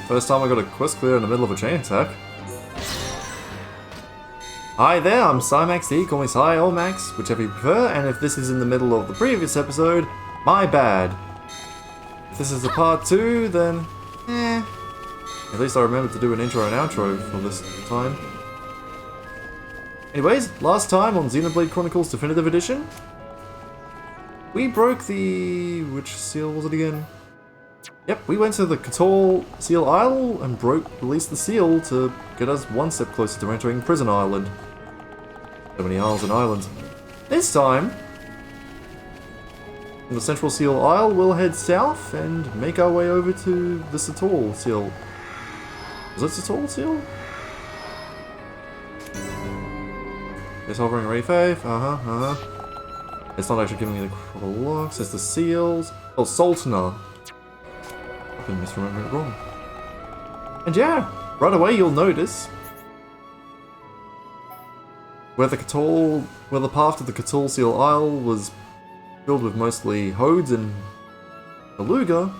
First time I got a quest clear in the middle of a chain attack. Hi there, I'm Cymax D, call me Cy or Max, whichever you prefer, and if this is in the middle of the previous episode, my bad. If this is the part 2, then at least I remembered to do an intro and outro for this time. Anyways, last time on Xenoblade Chronicles Definitive Edition, we broke the... which seal was it again? Yep, we went to the Catal Seal Isle and released the seal to get us one step closer to entering Prison Island. So many isles and islands. This time, from the Central Seal Isle, we'll head south and make our way over to the Catal Seal. Is it Catal Seal? It's hovering Reef 5. It's not actually giving me the proper locks. It's the seals. Oh, Soltnar. I can misremember it wrong. And yeah, right away you'll notice where the path to the Catal Seal Isle was filled with mostly Hodes and Beluga,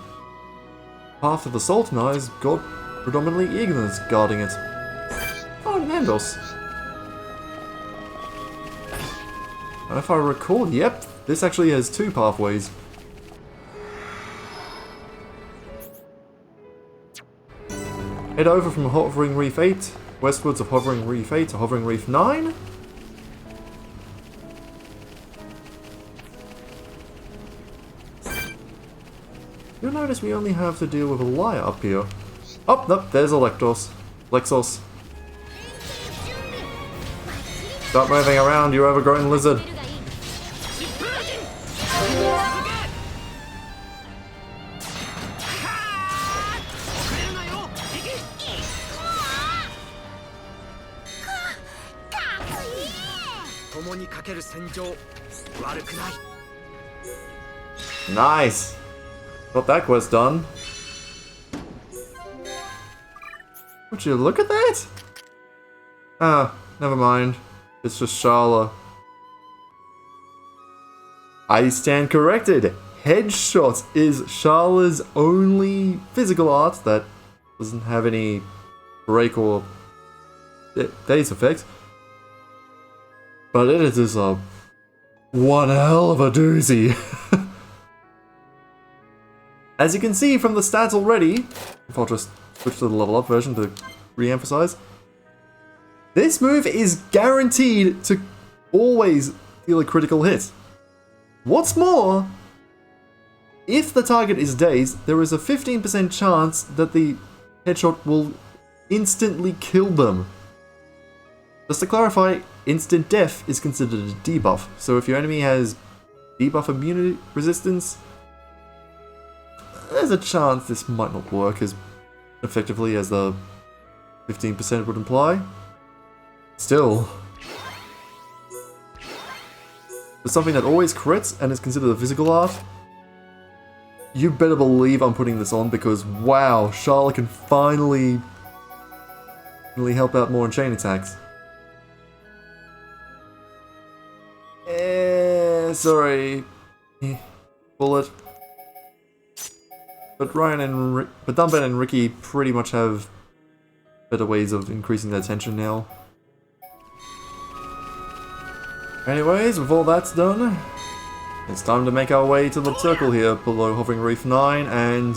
the path to the Soltnar has got predominantly Ignas guarding it. Oh, and Nandos. And if I recall, yep, this actually has two pathways. Head over from Hovering Reef 8, westwards of Hovering Reef 8 to Hovering Reef 9. You'll notice we only have to deal with a liar up here. Oh, nope, there's a Lexos. Stop moving around, you overgrown lizard. Nice! Got that quest done. Would you look at that? Ah, never mind. It's just Sharla. I stand corrected. Headshot is Sharla's only physical art that doesn't have any break or daze effect. But it is a one hell of a doozy. As you can see from the stats already, if I'll just switch to the level up version to re-emphasize, this move is guaranteed to always deal a critical hit. What's more, if the target is dazed, there is a 15% chance that the headshot will instantly kill them. Just to clarify, instant death is considered a debuff, so if your enemy has debuff immunity resistance, there's a chance this might not work as effectively as the 15% would imply. Still, for something that always crits and is considered a physical art, you better believe I'm putting this on because wow, Sharla can finally help out more in chain attacks. Sorry, bullet. But Dunban and Ricky pretty much have better ways of increasing their tension now. Anyways, with all that's done, it's time to make our way to the circle here below Hovering Reef 9 and...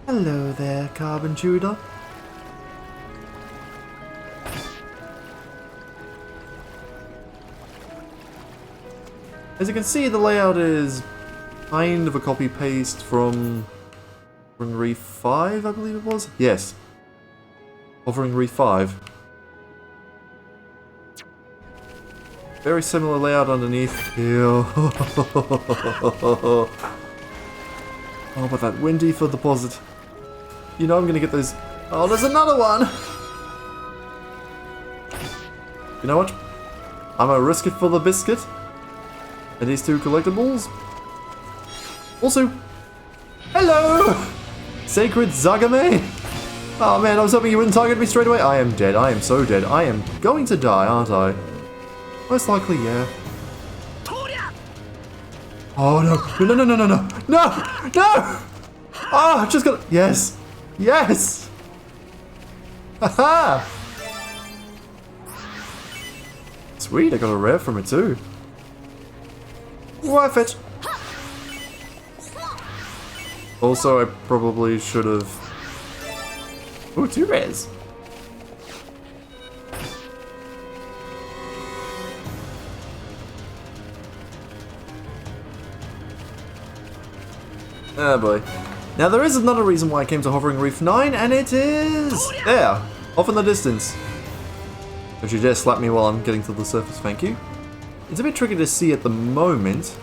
Hello there, Carbon Tudor. As you can see, the layout is kind of a copy-paste from Hovering Reef 5, I believe it was? Yes. Hovering Reef 5. Very similar layout underneath. Ew. Oh, but that windy for deposit. You know I'm gonna get those... Oh, there's another one! You know what? I'm gonna risk it for the biscuit. And these 2 collectibles. Also, hello! Sacred Zagame! Oh man, I was hoping you wouldn't target me straight away. I am dead. I am so dead. I am going to die, aren't I? Most likely, yeah. Oh no. No, no, no, no, no, no! No! No! Oh, I just got. Yes! Yes! Haha! Sweet, I got a rare from it too. Worth it! Also, I probably should have. Ooh, 2 rares. Oh boy. Now there is another reason why I came to Hovering Reef 9, and it is there, off in the distance. Don't you dare slap me while I'm getting to the surface, thank you. It's a bit tricky to see at the moment,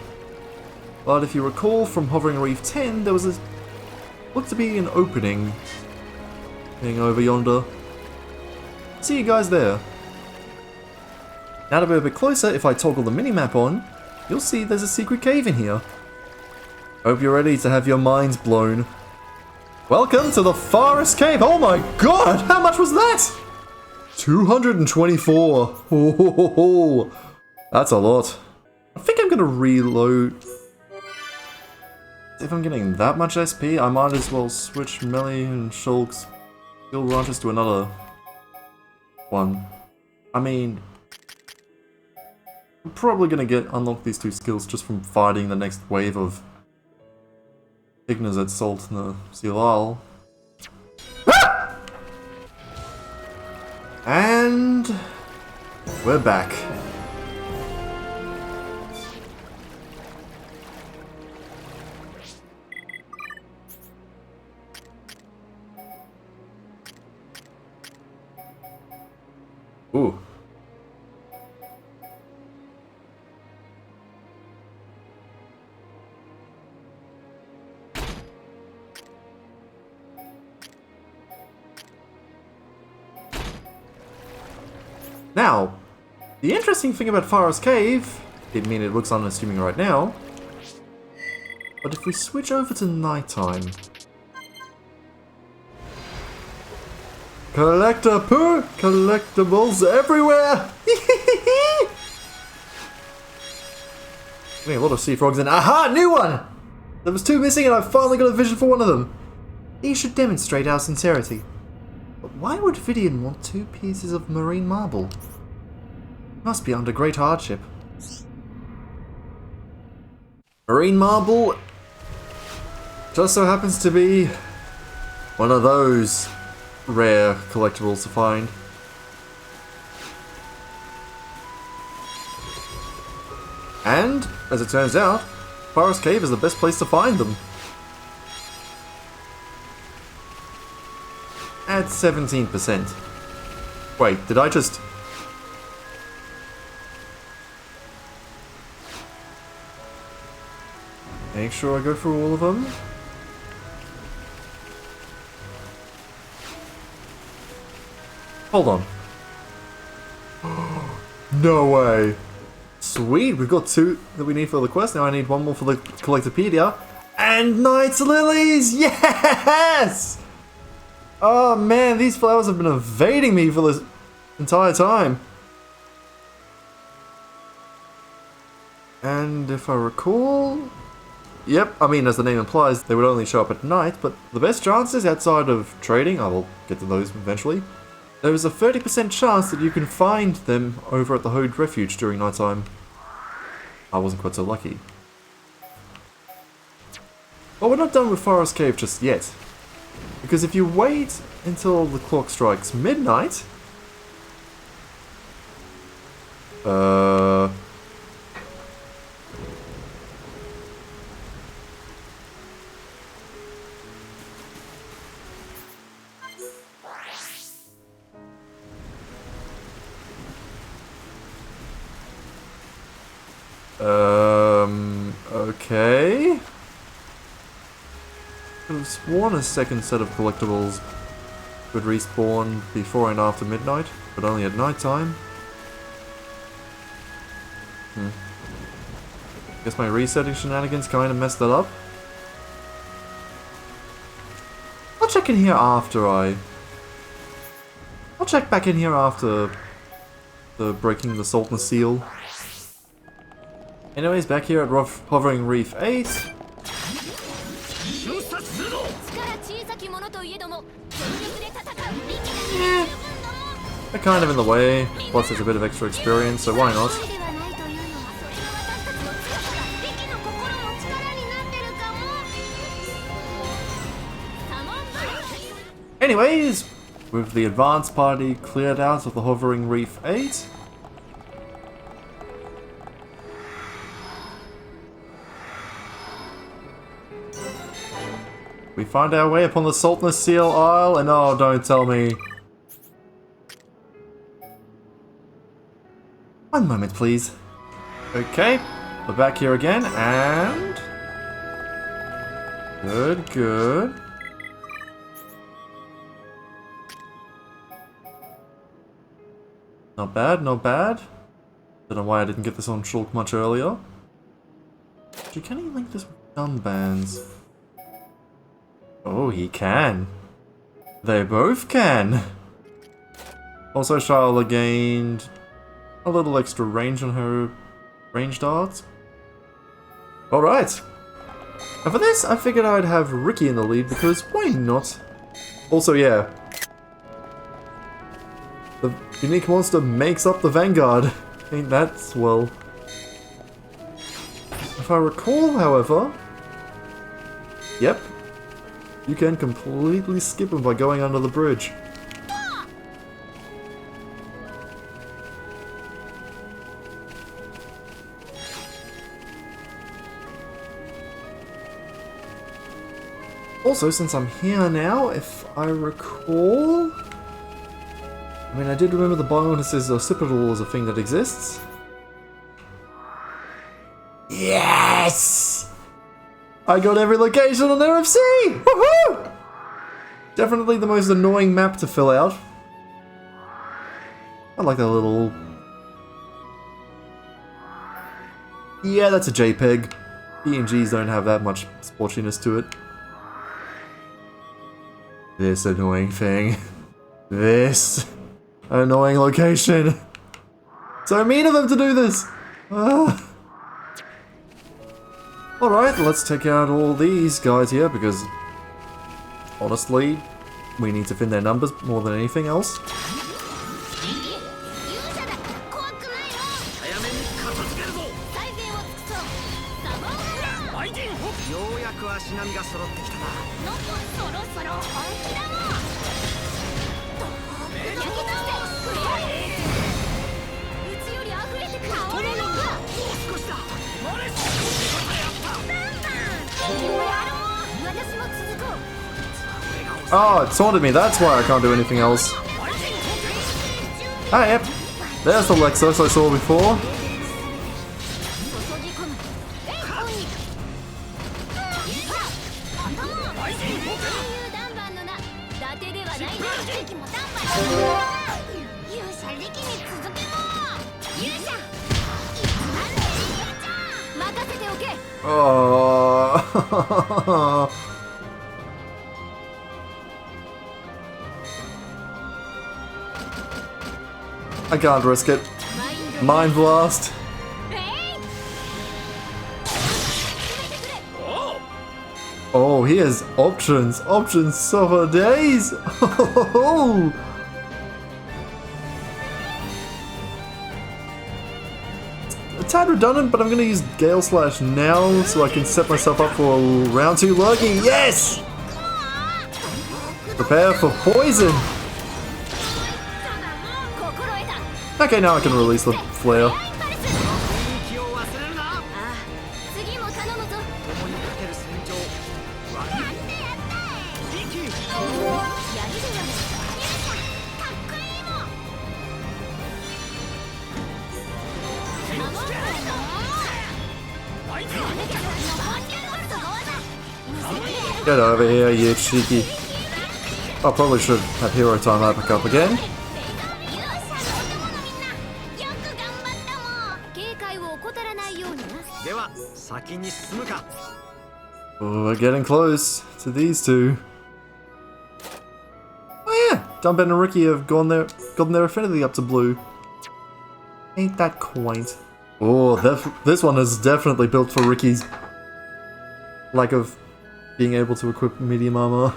but if you recall from Hovering Reef 10, there was a looked to be an opening thing over yonder. See you guys there. Now to be a bit closer, if I toggle the minimap on, you'll see there's a secret cave in here. Hope you're ready to have your minds blown. Welcome to the Forest Cave! Oh my god! How much was that? 224! Oh, that's a lot. I think I'm gonna reload. If I'm getting that much SP, I might as well switch Melee and Shulk's skill branches to another one. I mean, I'm probably gonna unlock these 2 skills just from fighting the next wave of Ignas at Soltnar Sister Island. Ah! And we're back. Ooh. Now, the interesting thing about Forest Cave, I mean it looks unassuming right now, but if we switch over to nighttime, collectibles everywhere! Getting a lot of sea frogs in. Aha! New one! There was 2 missing and I finally got a vision for one of them. These should demonstrate our sincerity. But why would Vidian want 2 pieces of marine marble? Must be under great hardship. Marine marble just so happens to be one of those rare collectibles to find. And, as it turns out, Forest Cave is the best place to find them. At 17%. Wait, did I just... Make sure I go through all of them? Hold on. No way. Sweet, we've got 2 that we need for the quest. Now I need 1 more for the Collectopaedia. And Knight's Lilies! Yes! Oh man, these flowers have been evading me for this entire time. And if I recall... Yep, I mean as the name implies, they would only show up at night, but the best chances outside of trading, I will get to those eventually, there is a 30% chance that you can find them over at the Hode Refuge during nighttime. I wasn't quite so lucky. But we're not done with Forest Cave just yet. Because if you wait until the clock strikes midnight... Okay. Could have sworn a second set of collectibles would respawn before and after midnight, but only at night time. Guess my resetting shenanigans kind of messed that up. I'll check in here after I'll check back in here after the breaking the Soltnar seal. Anyways, back here at Hovering Reef 8. Yeah, they're kind of in the way, plus there's a bit of extra experience, so why not? Anyways, with the advanced party cleared out of the Hovering Reef 8, we find our way upon the Soltnar Seal Isle, and oh, don't tell me. One moment, please. Okay, we're back here again, and... Good, good. Not bad, not bad. Don't know why I didn't get this on Shulk much earlier. Actually, can he link this with gun bands? Oh, he can. They both can. Also, Charlotte gained a little extra range on her ranged darts. Alright. And for this, I figured I'd have Ricky in the lead because why not? Also, yeah. The unique monster makes up the vanguard. Ain't that swell? If I recall, however... Yep. You can completely skip him by going under the bridge. Also, since I'm here now, if I recall... I mean, I did remember the bonuses occipital is a thing that exists. Yes! I got every location on Eryth Sea! Woohoo! Definitely the most annoying map to fill out. I like that little... Yeah, that's a JPEG. PNGs don't have that much splotchiness to it. This annoying thing. This annoying location. So mean of them to do this! Alright, let's take out all these guys here because honestly, we need to thin their numbers more than anything else. Oh, it taunted me, that's why I can't do anything else. Ah, yep. There's the Lexus I saw before. Oh. I can't risk it. Mind blast. Oh, he has options. Options so for days. A tad redundant, but I'm going to use Gale Slash now so I can set myself up for round 2 lurking. Yes! Prepare for poison. Okay, now I can release the flare. Get over here, you cheeky. I probably should have hero time that back up again. Oh, we're getting close to these two. Oh yeah, Dunban and Ricky have gotten their affinity up to blue. Ain't that quaint? Oh, this one is definitely built for Ricky's lack of being able to equip medium armor.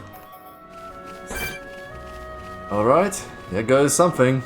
Alright, here goes something.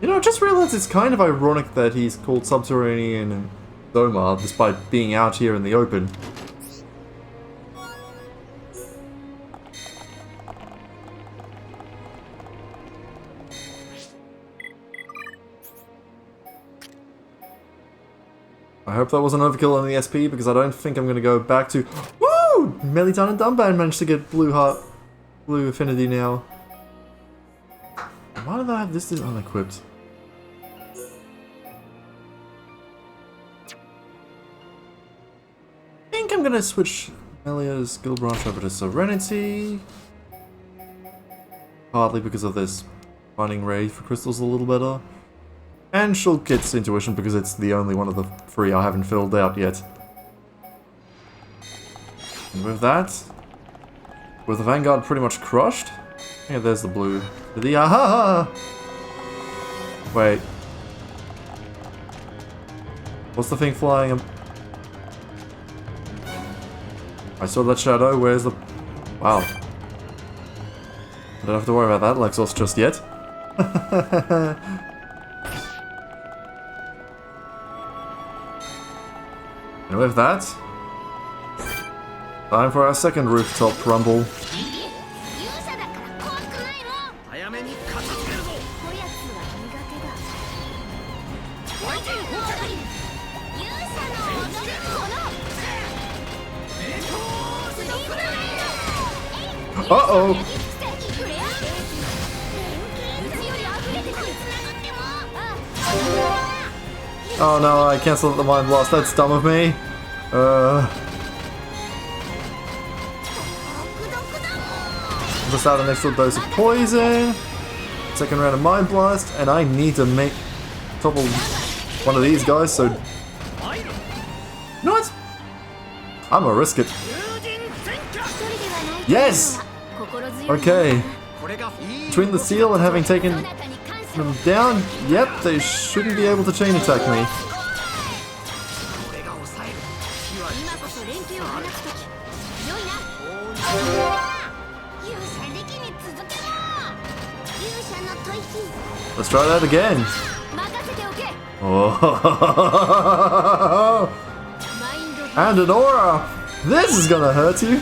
You know, I just realized it's kind of ironic that he's called Subterranean and Domar, despite being out here in the open. I hope that wasn't overkill on the SP, because I don't think I'm going to go back to... Woo! Melitan and Dunban managed to get blue affinity now. Why did I have this unequipped? I think I'm going to switch Melia's skill branch over to Serenity. Partly because of this finding Ray for crystals a little better. And she'll get Intuition because it's the only one of the three I haven't filled out yet. And with that, with the Vanguard pretty much crushed, yeah, there's the blue. The aha! Wait. What's the thing flying? I saw that shadow. Where's the... Wow. I don't have to worry about that Lexos just yet. And with that, time for our second rooftop rumble. Uh-oh! Oh no, I cancelled the Mind Blast, that's dumb of me. Just out an extra dose of poison. Second round of Mind Blast, and I need to make topple one of these guys, so... You know what? I'm gonna risk it. Yes! Okay. Between the seal and having taken them down, yep, they shouldn't be able to chain attack me. Let's try that again. Oh. And an aura. This is gonna hurt you.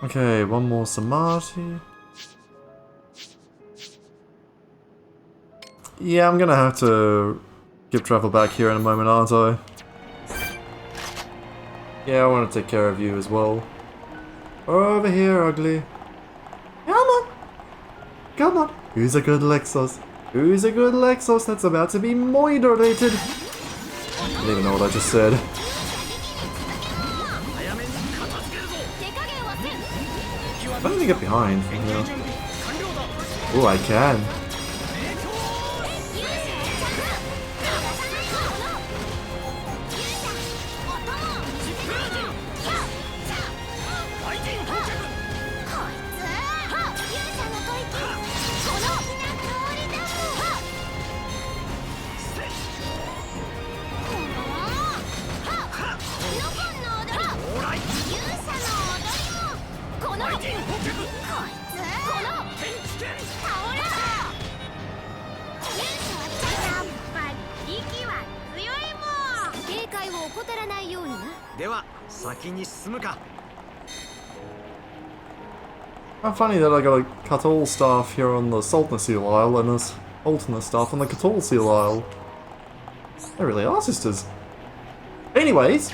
Okay, one more Samadhi. Yeah, I'm gonna have to give travel back here in a moment, aren't I? Yeah, I want to take care of you as well. Over here, ugly. Come on! Come on! Who's a good Lexos? Who's a good Lexos that's about to be moiderated? I don't even know what I just said. I don't even get behind from here. Oh, I can. How funny that I got a Cutall staff here on the Soltnar Seal Isle and a Soltnar staff on the Cutall Seal Isle. They really are sisters. Anyways.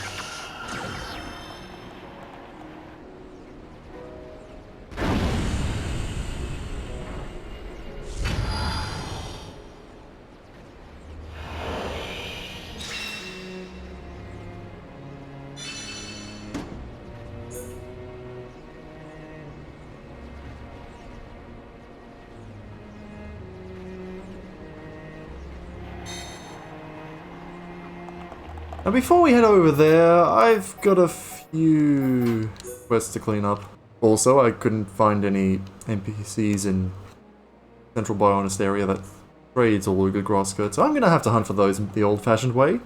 Now before we head over there, I've got a few quests to clean up. Also, I couldn't find any NPCs in Central Bionist area that trades all the good grass skirts, so I'm gonna have to hunt for those the old-fashioned way.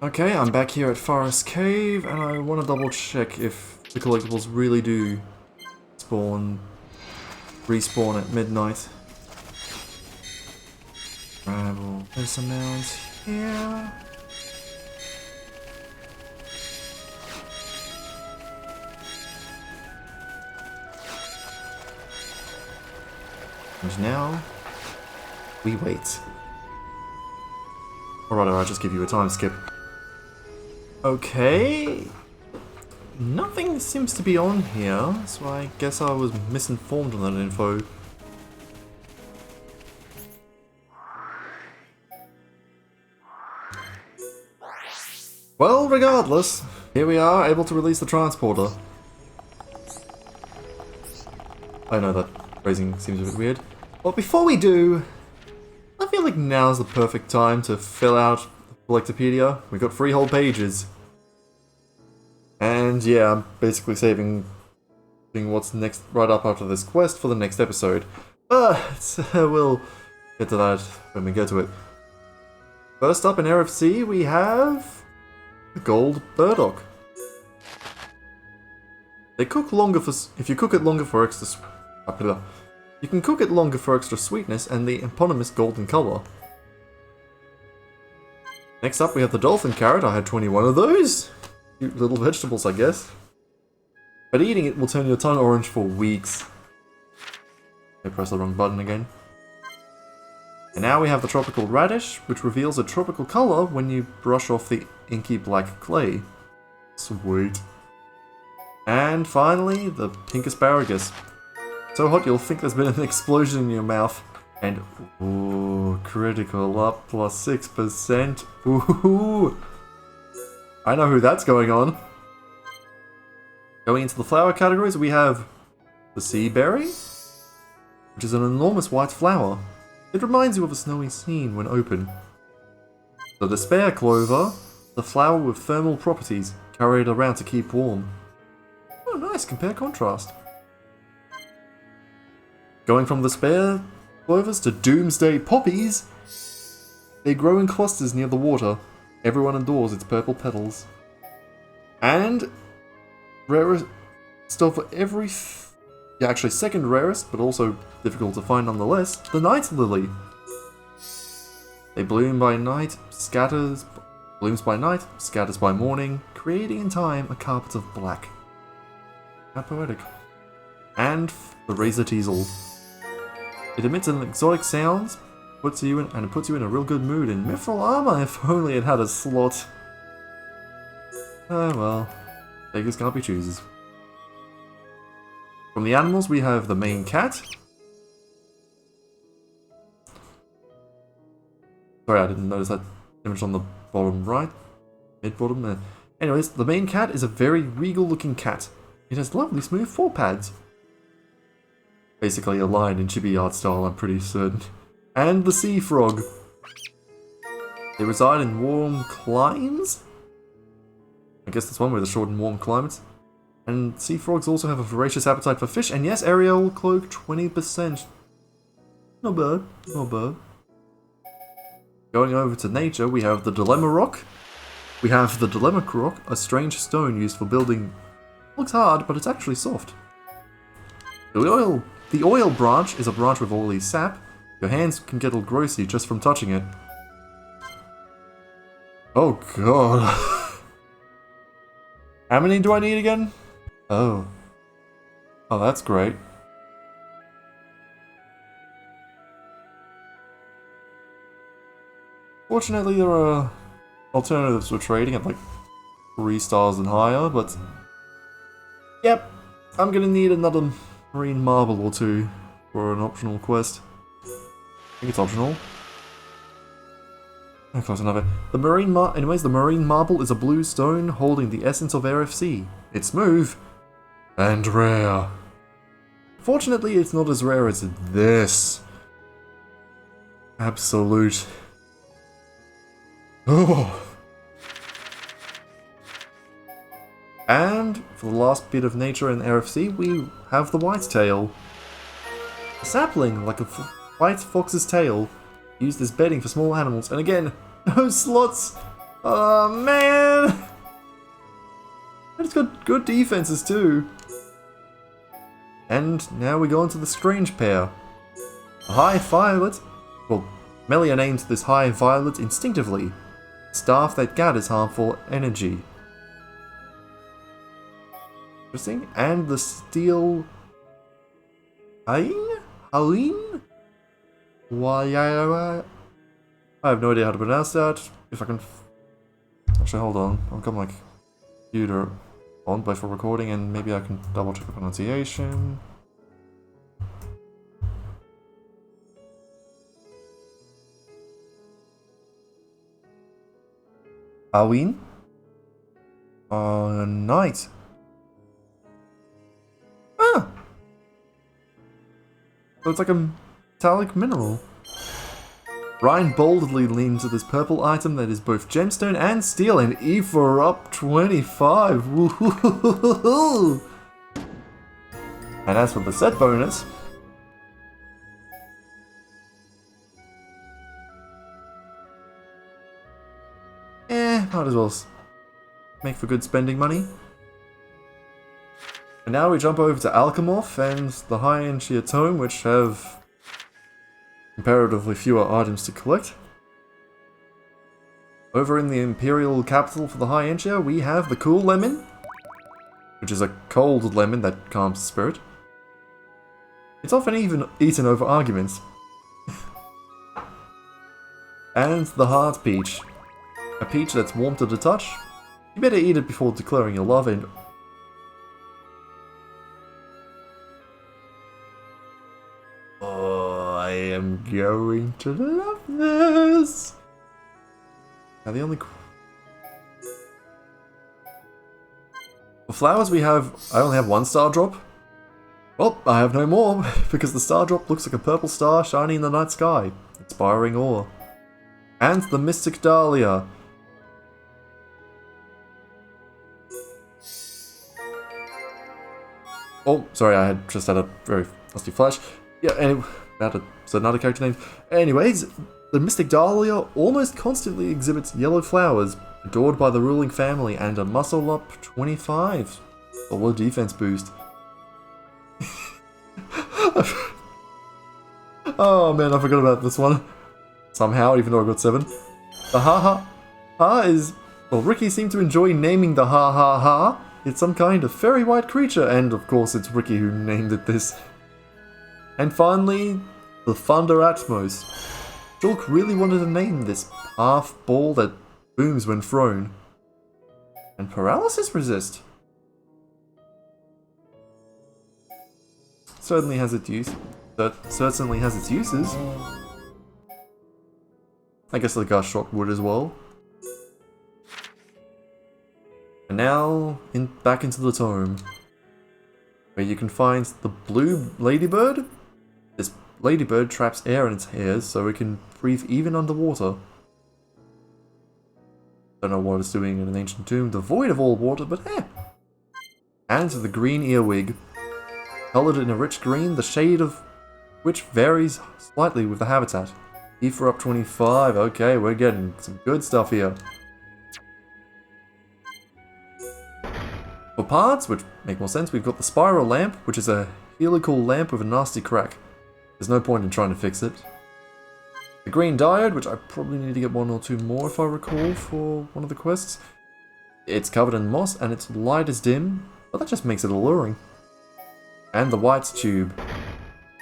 Okay, I'm back here at Forest Cave, and I want to double check if the collectibles really do respawn at midnight. Gravel, there's some mounds here. And now, we wait. Or rather, I'll just give you a time skip. Okay. Nothing seems to be on here, so I guess I was misinformed on that info. Well, regardless, here we are, able to release the transporter. I know that phrasing seems a bit weird. But before we do, I feel like now's the perfect time to fill out the Collectopaedia. We've got 3 whole pages. And yeah, I'm basically saving what's next right up after this quest for the next episode. But we'll get to that when we get to it. First up in Eryth Sea, we have the gold burdock. They cook longer for... If you cook it longer for extra... You can cook it longer for extra sweetness and the eponymous golden colour. Next up we have the dolphin carrot. I had 21 of those. Cute little vegetables, I guess. But eating it will turn your tongue orange for weeks. I pressed the wrong button again. And now we have the tropical radish, which reveals a tropical colour when you brush off the inky black clay. Sweet. And finally, the pink asparagus. So hot you'll think there's been an explosion in your mouth. And, ooh, critical up plus 6%. Ooh, I know who that's going on. Going into the flower categories, we have the sea berry, which is an enormous white flower. It reminds you of a snowy scene when open. The despair clover, the flower with thermal properties, carried around to keep warm. Oh nice, compare contrast. Going from despair clovers to doomsday poppies, they grow in clusters near the water. Everyone adores its purple petals. And rarest of every... Yeah, actually second rarest, but also difficult to find nonetheless, the night lily. They bloom by night, blooms by night, scatters by morning, creating in time a carpet of black. How poetic. And the razor teasel. It emits an exotic sound, puts you in a real good mood in mithril armor if only it had a slot. Ah well, beggars can't be choosers. From the animals we have the Maine cat. Sorry, I didn't notice that image on the bottom right. Mid-bottom there. Anyways, the Maine cat is a very regal looking cat. It has lovely smooth forepads. Basically a line in chibi art style, I'm pretty certain. And the sea frog. They reside in warm climes? I guess that's one way to shorten warm climates. And sea frogs also have a voracious appetite for fish, and yes, aerial cloak 20%. Not bad, not bad. Going over to nature, we have the Dilemma Rock. We have the Dilemma Rock, a strange stone used for building. Looks hard, but it's actually soft. The oil branch is a branch with oily sap. Your hands can get all grossy just from touching it. Oh god. How many do I need again? Oh. Oh, that's great. Fortunately, there are alternatives for trading at like 3 stars and higher, but... Yep, I'm gonna need another marine marble or 2 for an optional quest. I think it's optional. Oh, close enough. The marine marble is a blue stone holding the essence of Eryth Sea. It's smooth and rare. Fortunately, it's not as rare as this. Absolute. Oh. And for the last bit of nature in Eryth Sea, we have the whitetail. A sapling, like a white fox's tail, used as bedding for small animals. And again, no slots. Oh man! And it's got good defenses too. And now we go on to the strange pair. A high violet. Well, Melia names this high violet instinctively. Staff that gathers harmful energy. Interesting. And the steel... Hain? Why? I have no idea how to pronounce that. If I can... Actually, hold on. I've got my computer on for recording, and maybe I can double check the pronunciation. Halloween? Night. Ah! So it's like a metallic mineral. Ryan boldly leans to this purple item that is both gemstone and steel, and E for up 25. Woohoo! And as for the set bonus, might as well make for good spending money. And now we jump over to Alcamoth and the High Entia Tome, which have comparatively fewer items to collect. Over in the Imperial capital for the High Entia, we have the Cool Lemon, which is a cold lemon that calms the spirit. It's often even eaten over arguments. And the Hard Peach. A peach that's warm to the touch. You better eat it before declaring your love and... Oh, I am going to love this! Now the only... For flowers we have... I only have one star drop. Well, I have no more, because the star drop looks like a purple star shining in the night sky. Inspiring awe. And the Mystic Dahlia. Oh, sorry, I had just had a very nasty flash. Yeah, anyway, so another character name. Anyways, the Mystic Dahlia almost constantly exhibits yellow flowers, adored by the ruling family, and a muscle up 25. Solid defense boost. Oh man, I forgot about this one. Somehow, even though I got 7. The ha is... Well, Ricky seemed to enjoy naming the ha. It's some kind of fairy white creature, and of course it's Ricky who named it this. And finally, the Thunder Atmos. Julk really wanted to name this half ball that booms when thrown. And Paralysis Resist. Certainly has its use. Certainly has its uses. I guess the Gust Shot would as well. And now, back into the tome, where you can find the blue ladybird. This ladybird traps air in its hairs, so it can breathe even underwater. Don't know what it's doing in an ancient tomb devoid of all water, but eh. And the green earwig, colored in a rich green, the shade of which varies slightly with the habitat. Ether up 25, okay, we're getting some good stuff here. For parts, which make more sense, we've got the spiral lamp, which is a helical lamp with a nasty crack. There's no point in trying to fix it. The green diode, which I probably need to get 1 or 2 more if I recall for one of the quests. It's covered in moss and its light is dim, but that just makes it alluring. And the white tube.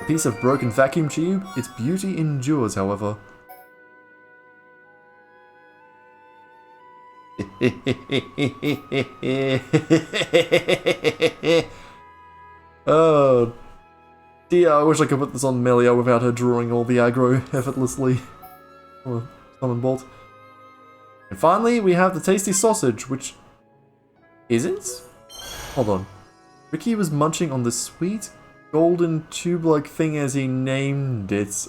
A piece of broken vacuum tube, its beauty endures, however. Oh dear, I wish I could put this on Melia without her drawing all the aggro effortlessly. Oh, summon bolt. And finally, we have the tasty sausage, which isn't? Hold on. Ricky was munching on the sweet golden tube-like thing as he named it.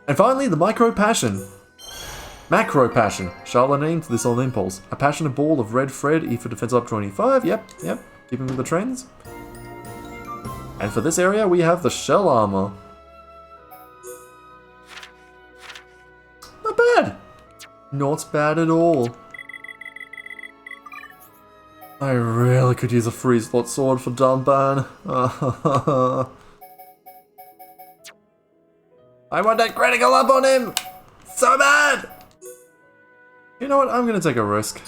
And finally, the Macro Passion. Charlotte named this on impulse. A passionate ball of red thread, E for defense up 25. Yep, keeping with the trends. And for this area, we have the Shell Armor. Not bad. Not bad at all. I really could use a free slot sword for Dumban. I want that critical up on him! So bad! You know what, I'm gonna take a risk.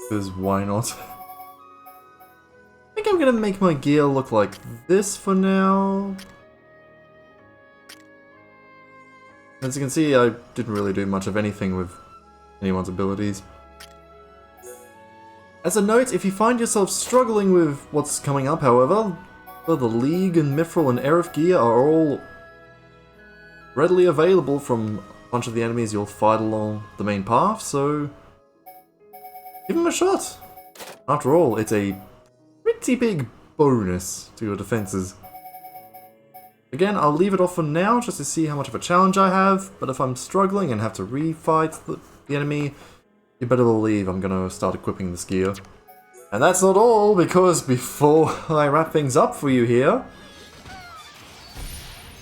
Because why not? I think I'm gonna make my gear look like this for now. As you can see, I didn't really do much of anything with anyone's abilities. As a note, if you find yourself struggling with what's coming up, however, the League and Mithril and Eryth gear are all readily available from a bunch of the enemies you'll fight along the main path, so give them a shot. After all, it's a pretty big bonus to your defenses. Again, I'll leave it off for now just to see how much of a challenge I have, but if I'm struggling and have to refight the enemy, you better believe I'm gonna start equipping this gear. And that's not all, because before I wrap things up for you here,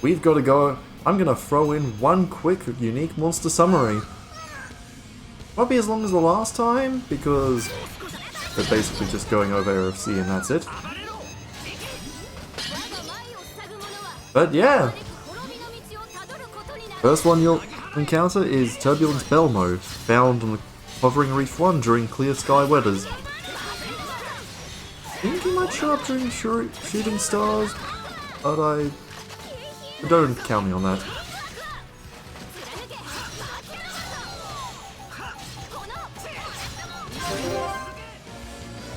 we've got to go. I'm going to throw in one quick unique monster summary. Won't be as long as the last time, because we're basically just going over Eryth Sea and that's it. But yeah, first one you'll encounter is Turbulence Bell Mode, found on the Hovering Reef 1 during clear sky weathers. I think he might show up during shooting stars, but don't count me on that.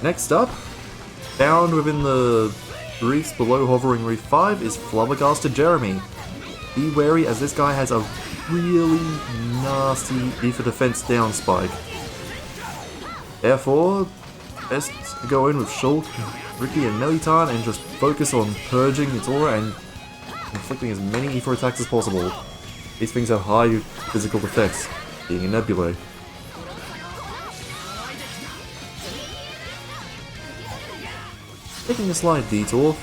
Next up, found within the reefs below Hovering Reef 5 is Flubbergasted Jeremy. Be wary as this guy has a really nasty E for defense down spike. Therefore, best to go in with Shulk, Ricky and Melitan and just focus on purging its aura and inflicting as many E for attacks as possible. These things have high physical defense, being a nebulae. Taking a slight detour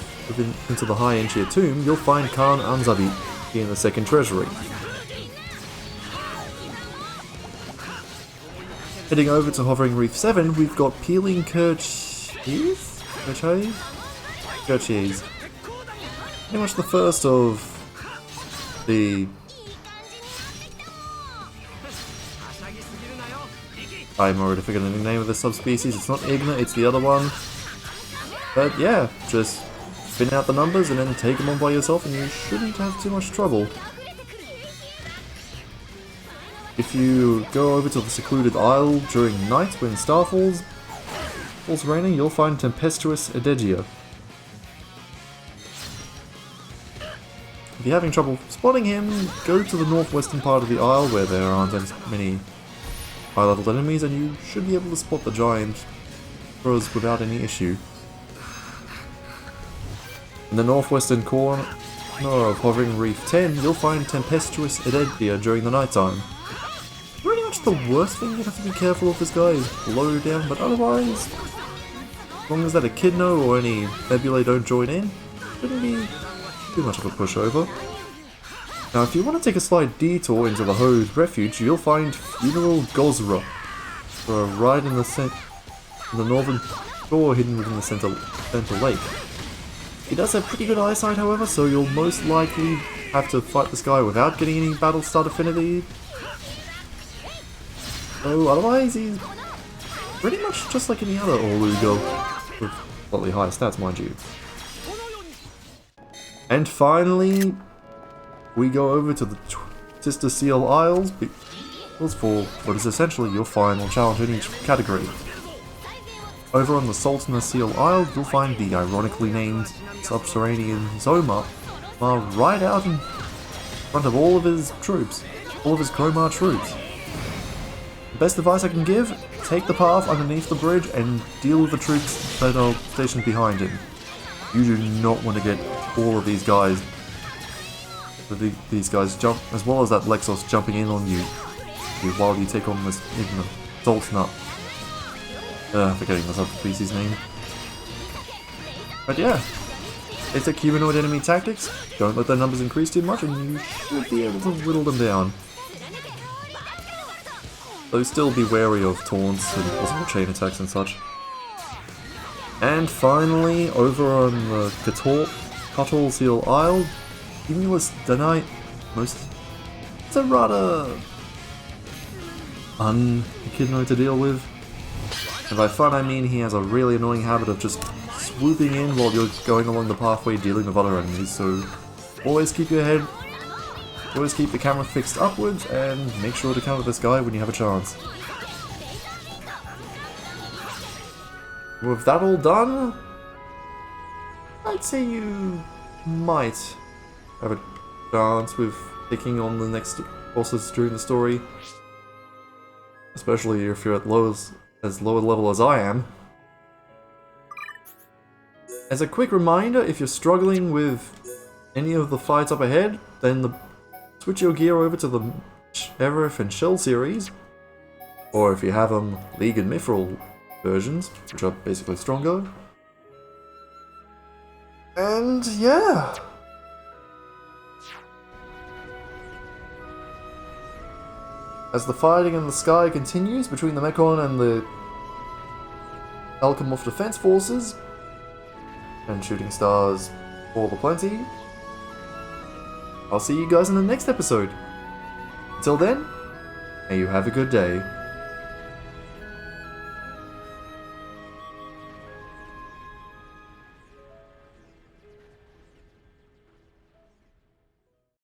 into the high Entia tomb, you'll find Khan Anzabi in the second treasury. Heading over to Hovering Reef 7, we've got Peeling Kerchies? Kerchies. Pretty much the first of the I'm already forgetting the name of the subspecies. It's not Igna, it's the other one. But yeah, just spin out the numbers and then take them on by yourself and you shouldn't have too much trouble. If you go over to the secluded isle during night when star falls raining, you'll find Tempestuous Edegia. If you're having trouble spotting him, go to the northwestern part of the isle where there aren't as many high-level enemies and you should be able to spot the giant throws without any issue. In the northwestern corner of Hovering Reef 10, you'll find Tempestuous Edegia during the nighttime. Pretty much the worst thing you have to be careful of this guy is blow down, but otherwise, as long as that Echidna or any nebulae don't join in, shouldn't be too much of a pushover. Now if you want to take a slight detour into the Hode Refuge, you'll find Funeral Gozra for a ride in the northern shore hidden within the center lake. He does have pretty good eyesight however, so you'll most likely have to fight this guy without getting any battle start affinity. So otherwise he's pretty much just like any other Oluga, with slightly higher stats mind you. And finally, we go over to the Sister Seal Isles for what is essentially your final challenge in each category. Over on the Soltnar Sister Island, you'll find the ironically named subterranean Zoma right out in front of all of his troops, all of his Chromar troops. The best advice I can give, take the path underneath the bridge and deal with the troops that are stationed behind him. You do not want to get all of these guys jump, as well as that Lexos jumping in on you while you take on this Soltnar. Forgetting the subspecies name. But yeah, basic humanoid enemy tactics, don't let their numbers increase too much and you should be able to whittle them down. Though still be wary of taunts and possible chain attacks and such. And finally, over on the Cuttle Seal Isle, Cumulus Danite, it's a rather un-echidna to deal with. And by fun I mean he has a really annoying habit of just swooping in while you're going along the pathway dealing with other enemies, so always keep the camera fixed upwards and make sure to counter this guy when you have a chance. With that all done, I'd say you might have a chance with taking on the next bosses during the story. Especially if you're at as low a level as I am. As a quick reminder, if you're struggling with any of the fights up ahead, then switch your gear over to the Eryth and Shell series, or if you have them, League and Mithril versions, which are basically stronger. And yeah, as the fighting in the sky continues between the Mechon and the Alcamoth Defense Forces, and shooting stars all the plenty, I'll see you guys in the next episode. Until then, may you have a good day.